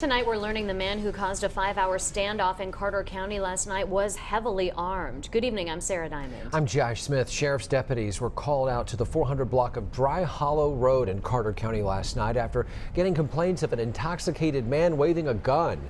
Tonight, we're learning the man who caused a 5-hour standoff in Carter County last night was heavily armed. Good evening, I'm Sarah Diamond. I'm Josh Smith. Sheriff's deputies were called out to the 400 block of Dry Hollow Road in Carter County last night after getting complaints of an intoxicated man waving a gun.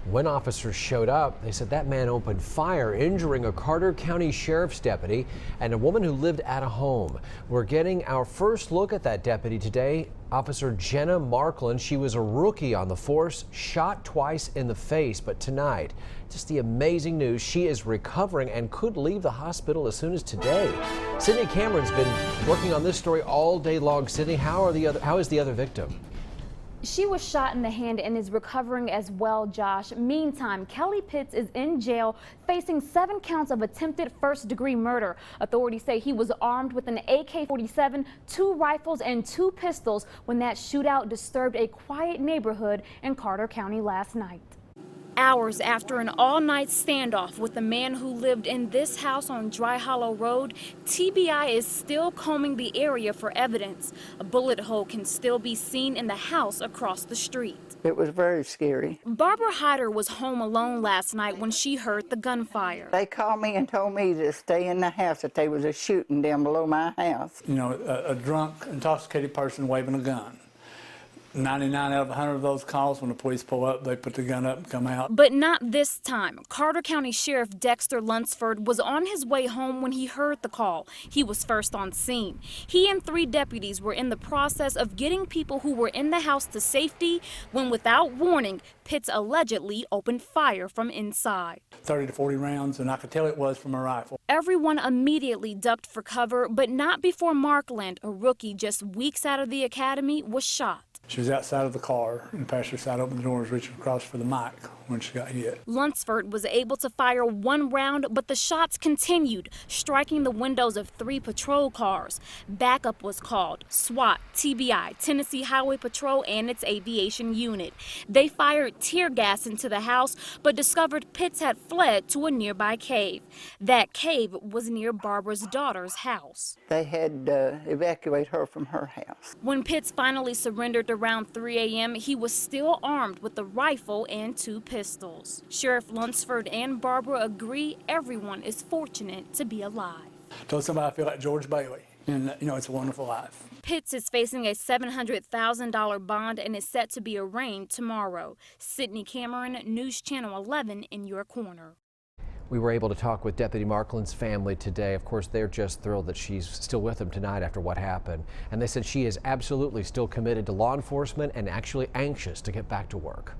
When officers showed up, they said that man opened fire, injuring a Carter County Sheriff's deputy and a woman who lived at a home. We're getting our first look at that deputy today. Officer Jenna Markland, she was a rookie on the force, shot twice in the face, but tonight, just the amazing news, she is recovering and could leave the hospital as soon as today. Sydney Cameron's been working on this story all day long. Sydney, how is the other victim? She was shot in the hand and is recovering as well, Josh. Meantime, Kelly Pitts is in jail facing 7 counts of attempted first-degree murder. Authorities say he was armed with an AK-47, 2 rifles, and 2 pistols when that shootout disturbed a quiet neighborhood in Carter County last night. Hours after an all-night standoff with the man who lived in this house on Dry Hollow Road, TBI is still combing the area for evidence. A bullet hole can still be seen in the house across the street. It was very scary. Barbara Hyder was home alone last night when she heard the gunfire. They called me and told me to stay in the house, that there was a shooting down below my house. You know, a drunk, intoxicated person waving a gun. 99 out of 100 of those calls, when the police pull up, they put the gun up and come out. But not this time. Carter County Sheriff Dexter Lunsford was on his way home when he heard the call. He was first on scene. He and 3 deputies were in the process of getting people who were in the house to safety when, without warning, Pitts allegedly opened fire from inside. 30 to 40 rounds, and I could tell it was from a rifle. Everyone immediately ducked for cover, but not before Markland, a rookie just weeks out of the academy, was shot. She was outside of the car, and the passenger side opened the door, was reaching across for the mic when she got hit. Lunsford was able to fire 1 round, but the shots continued, striking the windows of 3 patrol cars. Backup was called. SWAT, TBI, Tennessee Highway Patrol, and its aviation unit. They fired tear gas into the house, but discovered Pitts had fled to a nearby cave. That cave was near Barbara's daughter's house. They had evacuated her from her house. When Pitts finally surrendered around 3 a.m., he was still armed with a rifle and 2 pistols. Sheriff Lunsford and Barbara agree everyone is fortunate to be alive. Told somebody I feel like George Bailey, and you know, it's a wonderful life. Pitts is facing a $700,000 bond and is set to be arraigned tomorrow. Sydney Cameron, News Channel 11 in your corner. We were able to talk with Deputy Markland's family today. Of course, they're just thrilled that she's still with them tonight after what happened. And they said she is absolutely still committed to law enforcement and actually anxious to get back to work.